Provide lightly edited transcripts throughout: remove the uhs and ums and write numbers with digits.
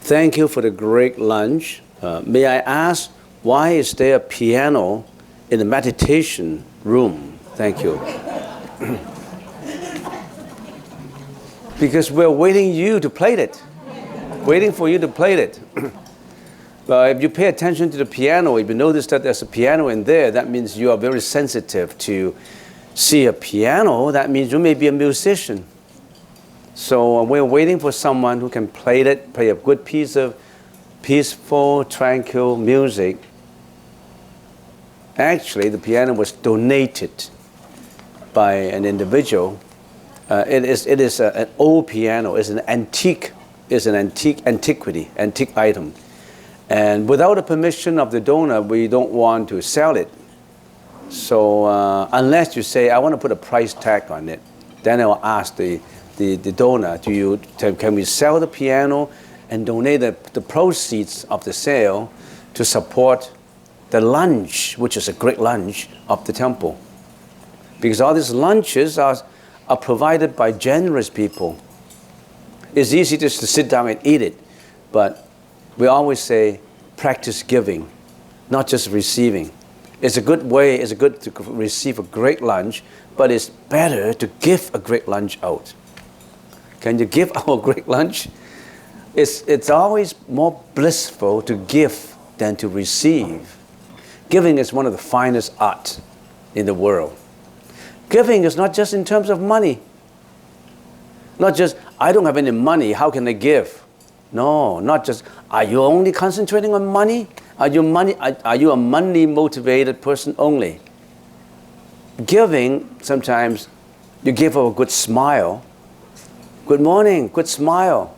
Thank you for the great lunch. May I ask, why is there a piano in the meditation room? Thank you. Because we're waiting you to play it. Waiting for you to play it. But if you pay attention to the piano, if you notice that there's a piano in there, that means you are very sensitive to see a piano. That means you may be a musician. So we're waiting for someone who can play it, play a good piece of peaceful, tranquil music. Actually, the piano was donated by an individual. It is an old piano. It's an antique item. And without the permission of the donor, we don't want to sell it. So unless you say, I want to put a price tag on it, then I will ask the donor, can we sell the piano and donate the proceeds of the sale to support the lunch, which is a great lunch of the temple. Because all these lunches are provided by generous people. It's easy just to sit down and eat it, but we always say, practice giving, not just receiving. It's a good way, it's good to receive a great lunch, but it's better to give a great lunch out. Can you give out a great lunch? It's always more blissful to give than to receive. Giving is one of the finest arts in the world. Giving is not just in terms of money. Not just, I don't have any money, how can I give? No, not just, are you only concentrating on money? Are you a money motivated person only? Giving, sometimes you give a good smile. Good morning, good smile.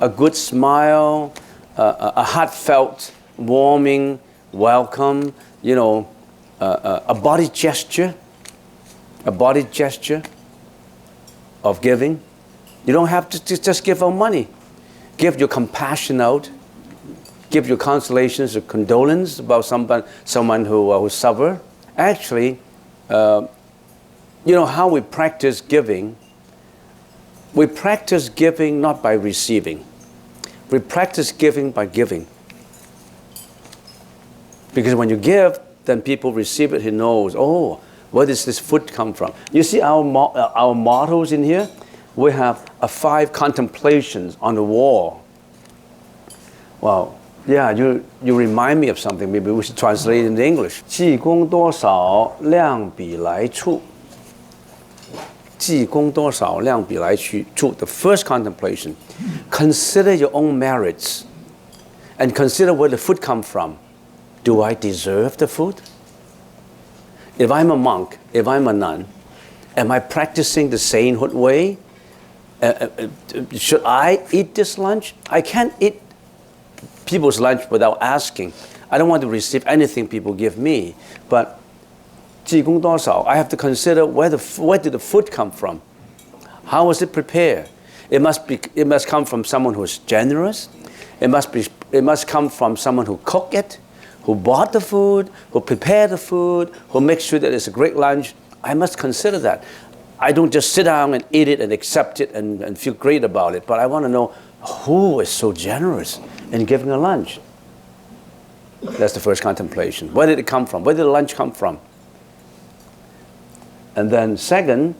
A good smile, a heartfelt, warming welcome, a body gesture of giving. You don't have to just give out money. Give your compassion out. Give your consolations or condolence about someone who suffer. Actually, how we practice giving. We practice giving not by receiving. We practice giving by giving. Because when you give, then people receive it. He knows, where does this food come from? You see our mottos in here? We have a 5 contemplations on the wall. Well, yeah, you remind me of something. Maybe we should translate it into English. 济公多少量比来处. 济公多少量比来处. The first contemplation. Consider your own merits. And consider where the food comes from. Do I deserve the food? If I'm a monk, if I'm a nun, am I practicing the sainthood way? Should I eat this lunch? I can't eat people's lunch without asking. I don't want to receive anything people give me. But 济公多少, I have to consider where did the food come from? How was it prepared? It must come from someone who is generous. It must come from someone who cooked it, who bought the food, who prepared the food, who makes sure that it's a great lunch. I must consider that. I don't just sit down and eat it and accept it and feel great about it, but I want to know who is so generous in giving a lunch. That's the first contemplation. Where did it come from? Where did the lunch come from? And then second,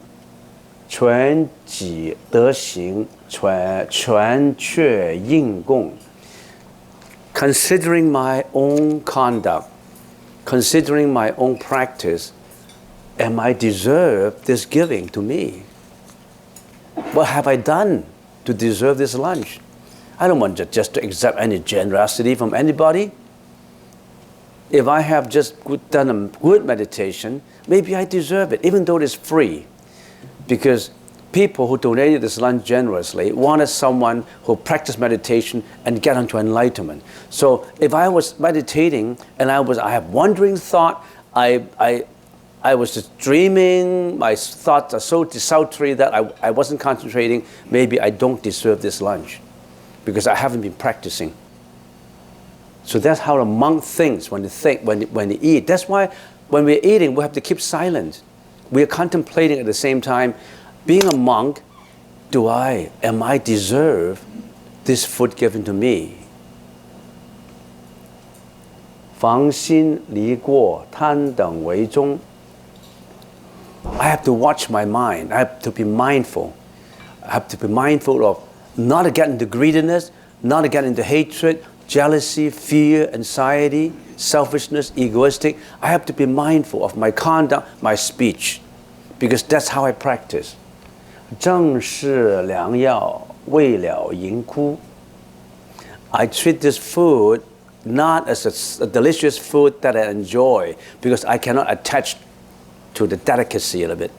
全己德行, 全确应供. Considering my own conduct, considering my own practice, am I deserve this giving to me? What have I done to deserve this lunch? I don't want just to accept any generosity from anybody. If I have just done a good meditation, maybe I deserve it, even though it is free. Because people who donated this lunch generously wanted someone who practiced meditation and get onto enlightenment. So if I was meditating and I have wandering thought, I was just dreaming, my thoughts are so desultory that I wasn't concentrating, maybe I don't deserve this lunch because I haven't been practicing. So that's how a monk thinks when they eat. That's why when we're eating, we have to keep silent. We are contemplating at the same time. Being a monk, am I deserve this food given to me. 防心离过贪等为宗. I have to watch my mind. I have to be mindful. I have to be mindful of not to get into greediness, not to get into hatred, jealousy, fear, anxiety, selfishness, egoistic. I have to be mindful of my conduct, my speech, because that's how I practice. 正是良药，为了淫窟. I treat this food not as a delicious food that I enjoy, because I cannot attach to the delicacy of it.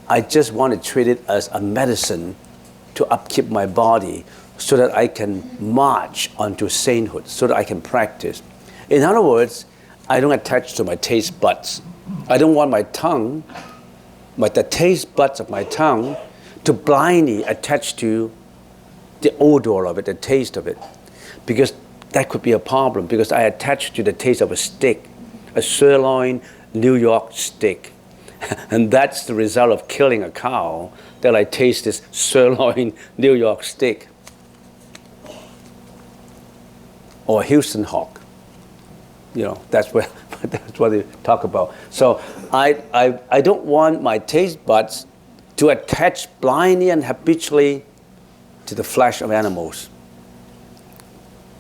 I just want to treat it as a medicine to upkeep my body so that I can march onto sainthood, so that I can practice. In other words, I don't attach to my taste buds. I don't want my tongue, the taste buds of my tongue, to blindly attach to the odor of it, the taste of it. Because that could be a problem, because I attach to the taste of a steak, a sirloin New York steak. And that's the result of killing a cow, that I taste this sirloin New York steak. Or Houston hog. You know, that's what they talk about. So I don't want my taste buds to attach blindly and habitually to the flesh of animals.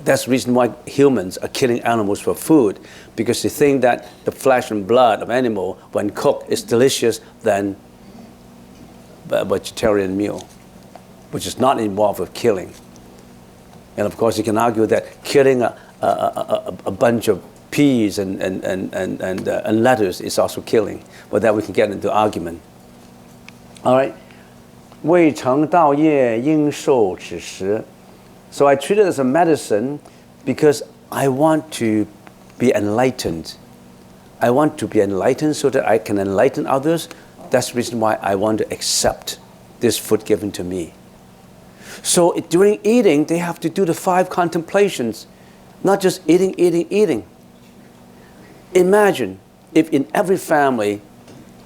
That's the reason why humans are killing animals for food, because they think that the flesh and blood of animal, when cooked, is delicious than a vegetarian meal, which is not involved with killing. And of course, you can argue that killing a bunch of peas and lettuce is also killing, but that we can get into argument. All right. 未成道业，应受此食. So I treat it as a medicine because I want to be enlightened. I want to be enlightened so that I can enlighten others. That's the reason why I want to accept this food given to me. So during eating, they have to do the 5 contemplations, not just eating, eating, eating. Imagine if in every family,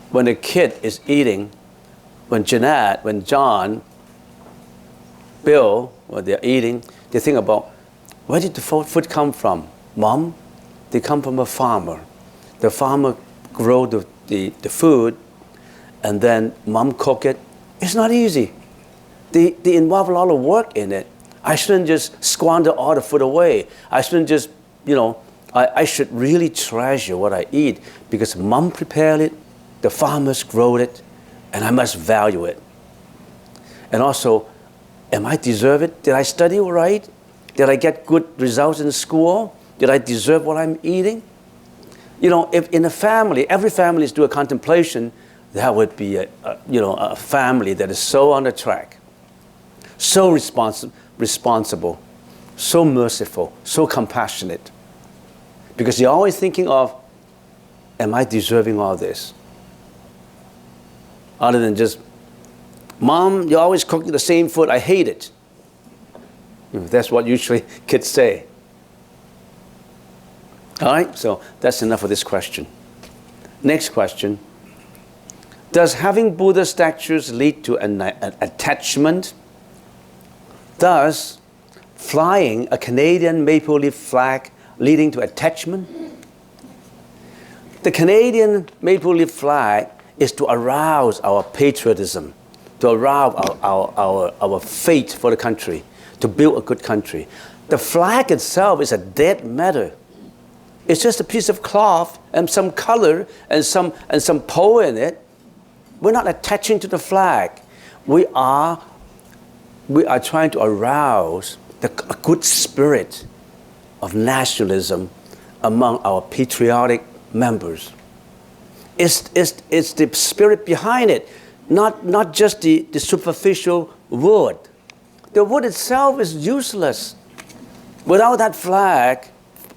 when a kid is eating, when Jeanette, when John, Bill, when they're eating, they think about, where did the food come from? Mom, they come from a farmer. The farmer grow the food, and then mom cook it. It's not easy. They involve a lot of work in it. I shouldn't just squander all the food away. I shouldn't just, I should really treasure what I eat, because mom prepared it, the farmers grow it, and I must value it. And also, am I deserve it? Did I study right? Did I get good results in school? Did I deserve what I'm eating? If in a family, every family is doing a contemplation, that would be a family that is so on the track, so responsible, so merciful, so compassionate. Because you're always thinking of, am I deserving all this? Other than just, Mom, you're always cooking the same food, I hate it. That's what usually kids say. All right, so that's enough of this question. Next question. Does having Buddha statues lead to an attachment? Does flying a Canadian maple leaf flag leading to attachment? The Canadian maple leaf flag is to arouse our patriotism, to arouse our faith for the country, to build a good country. The flag itself is a dead matter. It's just a piece of cloth and some color and some pole in it. We're not attaching to the flag. We are trying to arouse a good spirit of nationalism among our patriotic members. It's the spirit behind it, not just the superficial wood. The wood itself is useless. Without that flag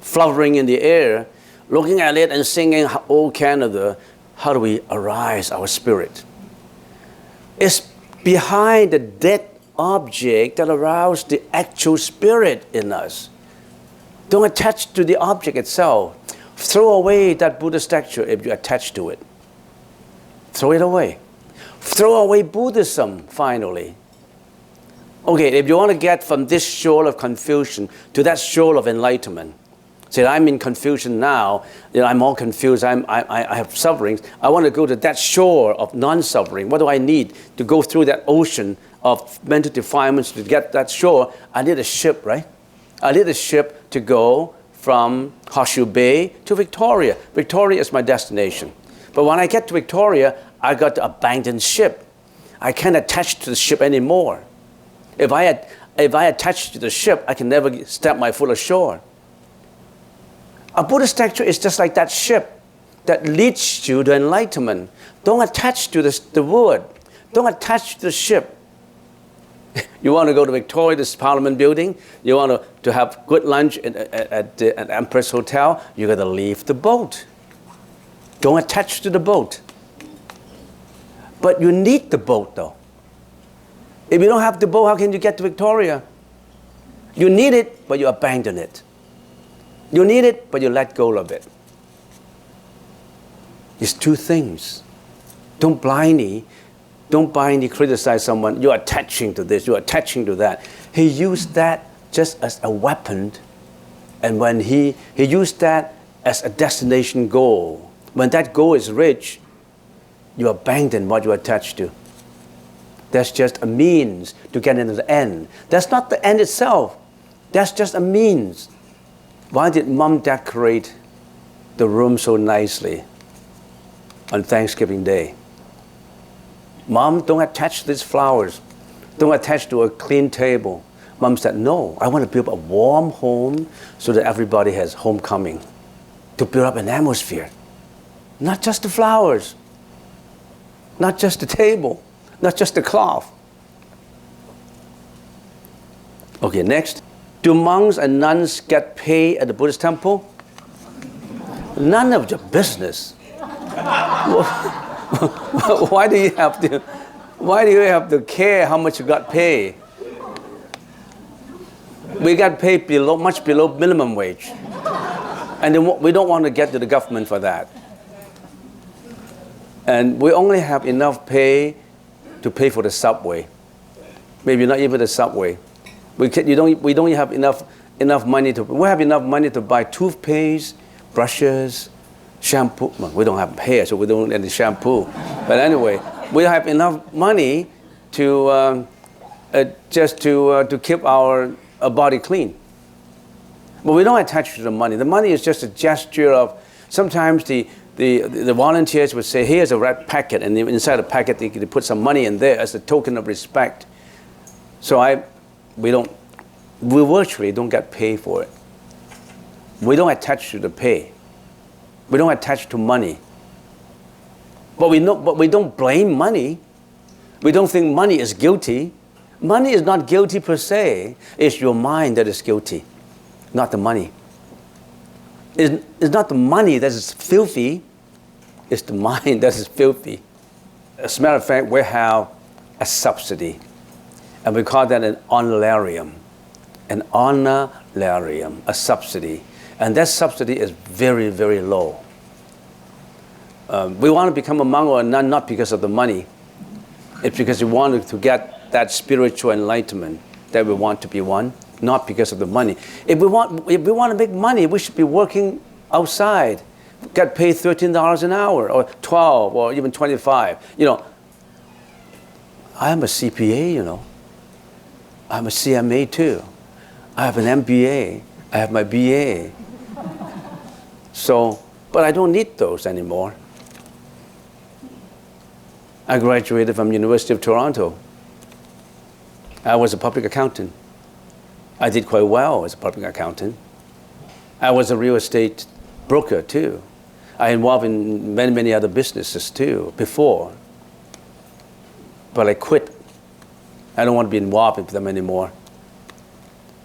fluttering in the air, looking at it and singing, "Oh Canada," how do we arouse our spirit? It's behind the dead object that arouses the actual spirit in us. Don't attach to the object itself. Throw away that Buddha statue if you attach to it. Throw it away. Throw away Buddhism, finally. Okay, if you want to get from this shore of confusion to that shore of enlightenment, say, I'm in confusion now, I'm all confused, I have sufferings. I want to go to that shore of non-suffering. What do I need to go through that ocean of mental defilements to get that shore? I need a ship, right? I need a ship to go from Horseshoe Bay to Victoria. Victoria is my destination. But when I get to Victoria, I got to abandon ship. I can't attach to the ship anymore. If I attach to the ship, I can never step my foot ashore. A Buddhist statue is just like that ship that leads you to enlightenment. Don't attach to the wood. Don't attach to the ship. You want to go to Victoria, this Parliament building, you want to have good lunch at the Empress Hotel, you got to leave the boat. Don't attach to the boat. But you need the boat, though. If you don't have the boat, how can you get to Victoria? You need it, but you abandon it. You need it, but you let go of it. It's two things. Don't blindly criticize someone. You're attaching to this, you're attaching to that. He used that just as a weapon. And when he used that as a destination goal. When that goal is reached, you abandon what you attach to. That's just a means to get into the end. That's not the end itself. That's just a means. Why did Mom decorate the room so nicely on Thanksgiving Day? Mom, don't attach to these flowers. Don't attach to a clean table. Mom said, no, I want to build a warm home so that everybody has homecoming. To build up an atmosphere. Not just the flowers. Not just the table. Not just the cloth. Okay, next. Do monks and nuns get paid at the Buddhist temple? None of your business. Why do you have to care how much you got paid? We got paid much below minimum wage. And then we don't want to get to the government for that. And we only have enough pay to pay for the subway. Maybe not even the subway. We don't have enough money to. We have enough money to buy toothpaste, brushes, shampoo. Well, we don't have hair, so we don't need any shampoo. But anyway, we have enough money to just to keep our body clean. But we don't attach to the money. The money is just a gesture of. Sometimes the volunteers would say, "Here's a red packet," and inside the packet they put some money in there as a token of respect. So we virtually don't get paid for it. We don't attach to the pay. We don't attach to money. But we don't blame money. We don't think money is guilty. Money is not guilty per se. It's your mind that is guilty, not the money. It's not the money that is filthy. It's the mind that is filthy. As a matter of fact, we have a subsidy. And we call that an honorarium. An honorarium, a subsidy. And that subsidy is very, very low. We want to become a monk or a nun not because of the money. It's because we want to get that spiritual enlightenment that we want to be one, not because of the money. If we want to make money, we should be working outside. Get paid $13 an hour, or 12, or even 25. I am a CPA, I'm a CMA too. I have an MBA. I have my BA. But I don't need those anymore. I graduated from University of Toronto. I was a public accountant. I did quite well as a public accountant. I was a real estate broker too. I involved in many, many other businesses too before. But I quit. I don't want to be involved with them anymore.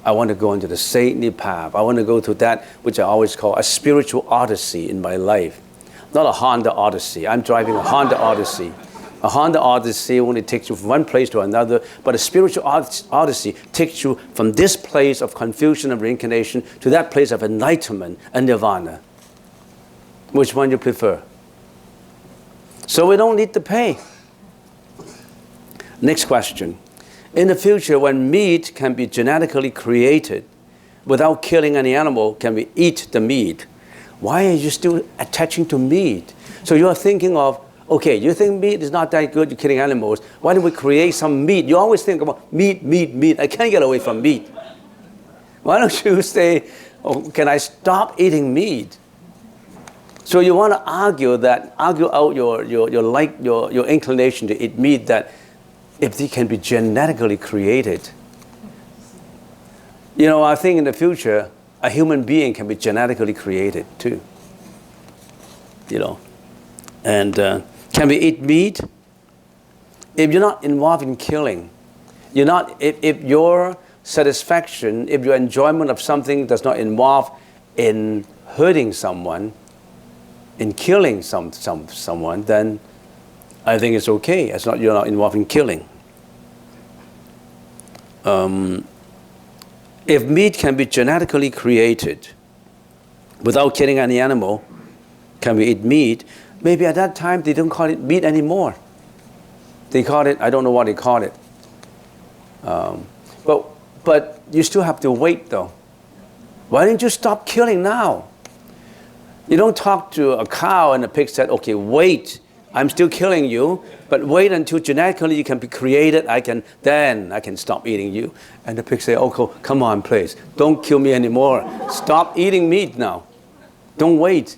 I want to go into the saintly path. I want to go to that which I always call a spiritual odyssey in my life. Not a Honda Odyssey. I'm driving a Honda Odyssey. A Honda Odyssey only takes you from one place to another, but a spiritual odyssey takes you from this place of confusion and reincarnation to that place of enlightenment and nirvana. Which one you prefer? So we don't need to pay. Next question. In the future, when meat can be genetically created without killing any animal, can we eat the meat? Why are you still attaching to meat? So you are thinking of, okay, you think meat is not that good, you're killing animals. Why don't we create some meat? You always think about meat, meat, meat. I can't get away from meat. Why don't you say, oh, can I stop eating meat? So you want to argue out your inclination to eat meat, that if they can be genetically created. You know, I think in the future, a human being can be genetically created too. You know, and can we eat meat? If you're not involved in killing, you're not. If your satisfaction, if your enjoyment of something does not involve in hurting someone, in killing someone, then I think it's okay. It's not, you're not involved in killing. If meat can be genetically created without killing any animal, can we eat meat? Maybe at that time they don't call it meat anymore. They call it, I don't know what they call it. But you still have to wait though. Why didn't you stop killing now? You don't talk to a cow and the pig said, okay, wait, I'm still killing you, but wait until genetically you can be created, then I can stop eating you. And the pig say, oh, come on, please, don't kill me anymore. Stop eating meat now. Don't wait.